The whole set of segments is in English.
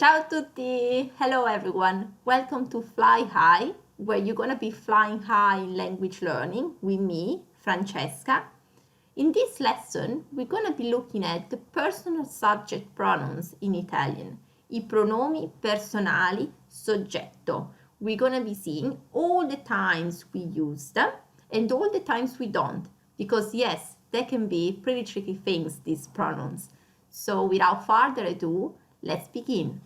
Ciao a tutti! Hello everyone! Welcome to Fly High, where you're gonna be flying high in language learning with me, Francesca. In this lesson, we're gonna be looking at the personal subject pronouns in Italian, I pronomi personali soggetto. We're gonna be seeing all the times we use them and all the times we don't, because yes, they can be pretty tricky things, these pronouns. So without further ado, let's begin.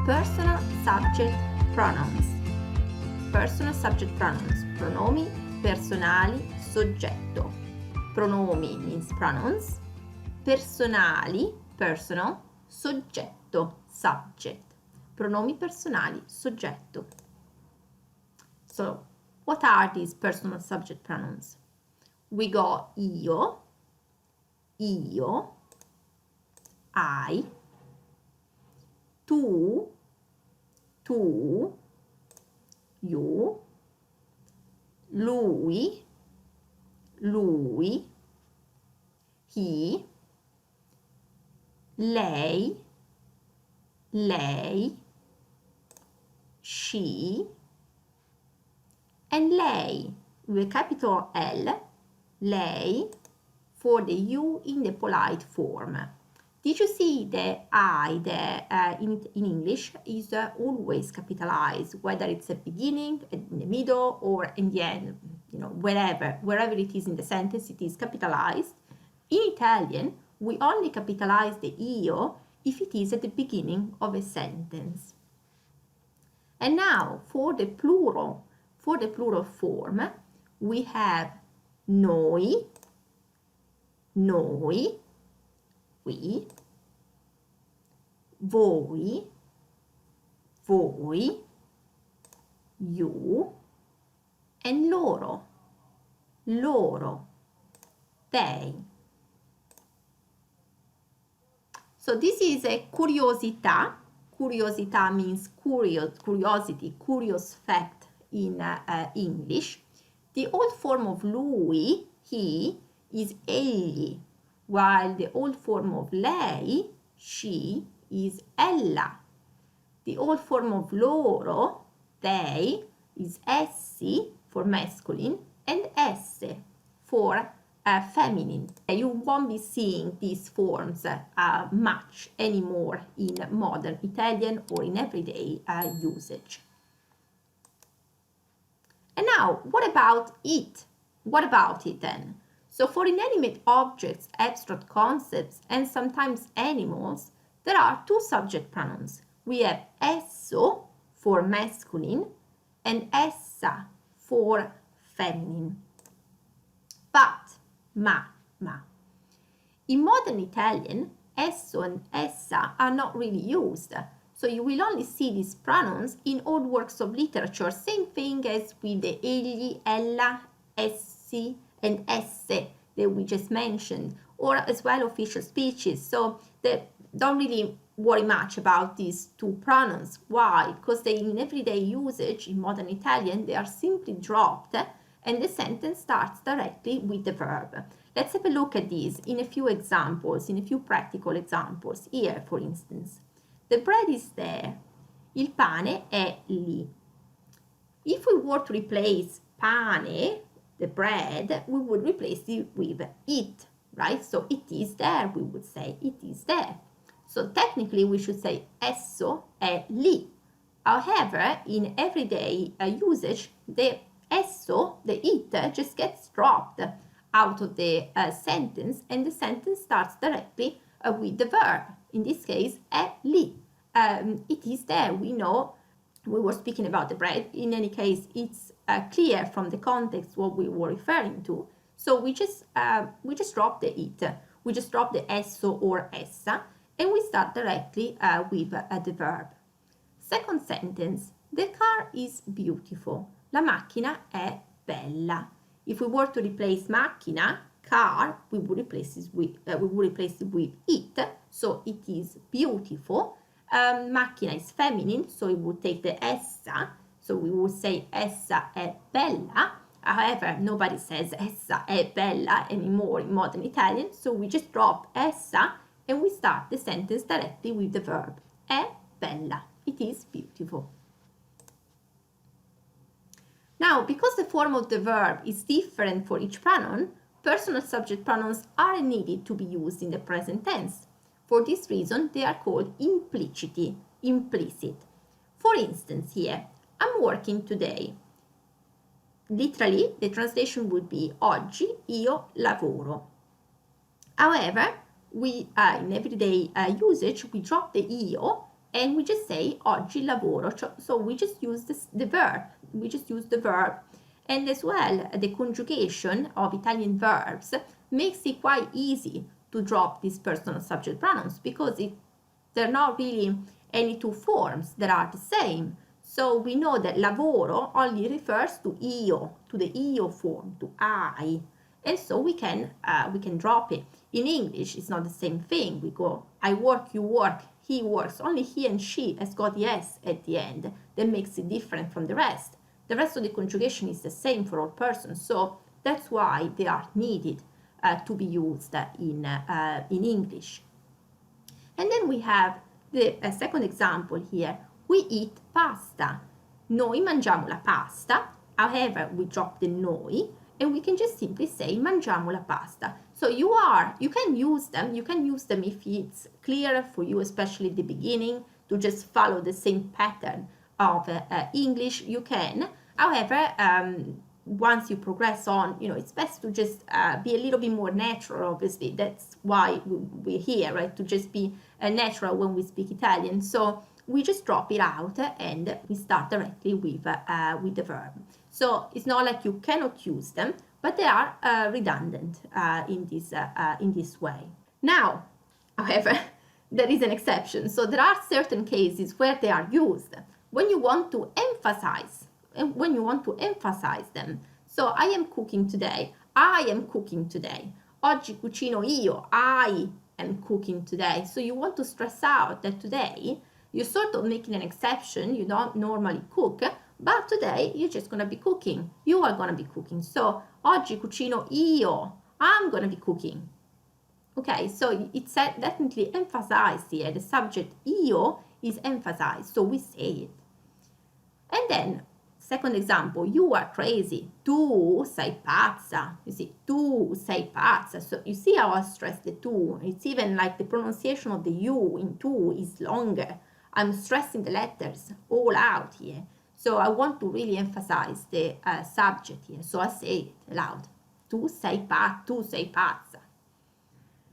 Personal subject pronouns. Personal subject pronouns. Pronomi personali soggetto. Pronomi means pronouns. Personali, personal, soggetto, subject. Pronomi personali soggetto. So, what are these personal subject pronouns? We got io, I, tu, you, lui, he, lei, she, and lei with a capital L, lei, for the you in the polite form. Did you see the I there in English is always capitalized, whether it's at the beginning, in the middle, or in the end, wherever it is in the sentence, it is capitalized. In Italian, we only capitalize the io if it is at the beginning of a sentence. And now for the plural form, we have noi, we, voi, you, and loro, they. So this is a curiosità. Curiosità means curiosity, curious fact in English. The old form of lui, he, is egli, while the old form of lei, she, is ella. The old form of loro, they, is essi for masculine and esse for feminine. You won't be seeing these forms much anymore in modern Italian or in everyday usage. And now, what about it? What about it then? So for inanimate objects, abstract concepts, and sometimes animals, there are two subject pronouns. We have esso for masculine and essa for feminine. But, ma. In modern Italian, esso and essa are not really used. So you will only see these pronouns in old works of literature, same thing as with the egli, ella, essi, and esse that we just mentioned, or as well official speeches. So they don't really worry much about these two pronouns. Why? Because they in everyday usage in modern Italian, they are simply dropped and the sentence starts directly with the verb. Let's have a look at these in a few examples, in a few practical examples. Here, for instance, the bread is there. Il pane è lì. If we were to replace pane, the bread, we would replace it with it, right? So it is there, we would say it is there. So technically we should say esso è lì. However, in everyday usage, the esso, the it, just gets dropped out of the sentence and the sentence starts directly with the verb. In this case, è lì. It is there. We know we were speaking about the bread. In any case, it's clear from the context what we were referring to. So we just drop the it. We just drop the esso or essa and we start directly with the verb. Second sentence, the car is beautiful. La macchina è bella. If we were to replace macchina, car, we would replace it with it. So it is beautiful. Macchina is feminine, so it would take the essa. So we will say essa è bella. However, nobody says essa è bella anymore in modern Italian, so we just drop essa and we start the sentence directly with the verb. È bella. It is beautiful. Now, because the form of the verb is different for each pronoun, personal subject pronouns are needed to be used in the present tense. For this reason, they are called implicit. For instance, here, I'm working today. Literally, the translation would be oggi io lavoro. However, we in everyday usage, we drop the io and we just say oggi lavoro. So we just use the verb. We just use the verb. And as well, the conjugation of Italian verbs makes it quite easy to drop these personal subject pronouns because they're not really any two forms that are the same. So we know that lavoro only refers to io, to the io form, to I. And so we can drop it. In English, it's not the same thing. We go, I work, you work, he works. Only he and she has got the S at the end. That makes it different from the rest. The rest of the conjugation is the same for all persons. So that's why they are needed to be used in English. And then we have the second example here. We eat pasta. Noi mangiamo la pasta. However, we drop the noi and we can just simply say mangiamo la pasta. So you can use them if it's clear for you, especially at the beginning, to just follow the same pattern of English. You can. However, once you progress on, it's best to just be a little bit more natural, obviously. That's why we're here, right? To just be natural when we speak Italian. So we just drop it out and we start directly with the verb. So it's not like you cannot use them, but they are redundant in this way. Now, however, there is an exception. So there are certain cases where they are used when you want to emphasize them. So I am cooking today. I am cooking today. Oggi cucino io. I am cooking today. So you want to stress out that today you're sort of making an exception. You don't normally cook, but today you're just going to be cooking. You are going to be cooking. So oggi cucino io. I'm going to be cooking. Okay, so it's definitely emphasized here. The subject io is emphasized, so we say it. And then, second example, you are crazy. Tu sei pazza. You see, tu sei pazza. So you see how I stress the tu. It's even like the pronunciation of the u in tu is longer. I'm stressing the letters all out here. So I want to really emphasize the subject here. So I say it loud. Tu sei pazza.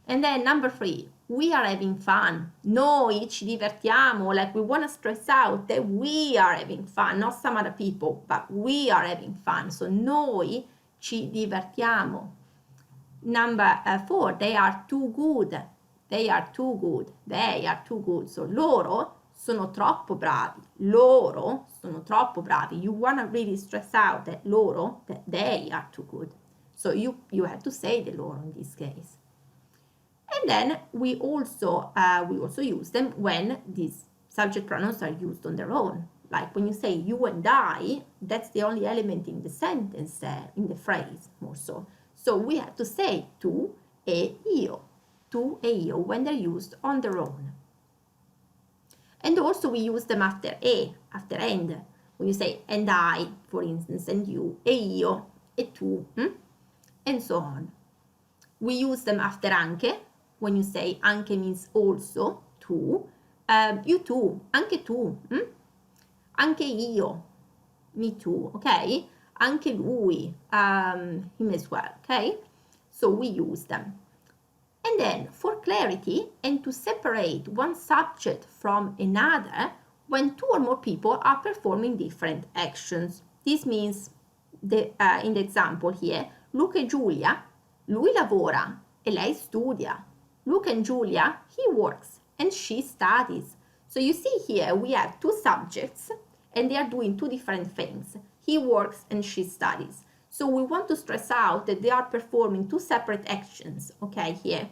And then number 3, we are having fun. Noi ci divertiamo. Like we want to stress out that we are having fun, not some other people, but we are having fun. So noi ci divertiamo. Number 4, they are too good. They are too good. They are too good. So loro sono troppo bravi. Loro sono troppo bravi. You want to really stress out that loro, that they are too good. So you have to say the loro in this case. And then we also use them when these subject pronouns are used on their own. Like when you say you and I, that's the only element in the sentence, in the phrase more so. So we have to say tu e io. Tu e io when they're used on their own. And also we use them after e, after and. When you say and I, for instance, and you, e io, e tu, and so on. We use them after anche. When you say anche means also, tu, you too, anche tu, anche io, me too, okay? Anche lui, him as well, okay? So we use them. And then for clarity and to separate one subject from another, when 2 or more people are performing different actions. This means, in the example here, Luca e Giulia, lui lavora e lei studia. Luca and Julia, he works and she studies. So you see here we have 2 subjects and they are doing 2 different things. He works and she studies. So we want to stress out that they are performing 2 separate actions, okay, here.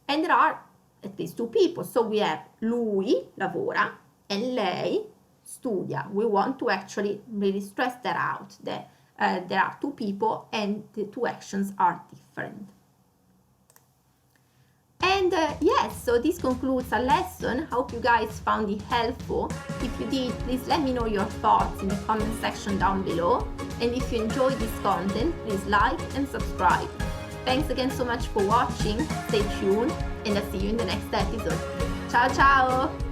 And there are at least 2 people. So we have lui lavora and lei studia. We want to actually really stress that out, that there are two people and the two actions are different. And yes, so this concludes our lesson. Hope you guys found it helpful. If you did, please let me know your thoughts in the comment section down below. And if you enjoyed this content, please like and subscribe. Thanks again so much for watching. Stay tuned and I'll see you in the next episode. Ciao ciao!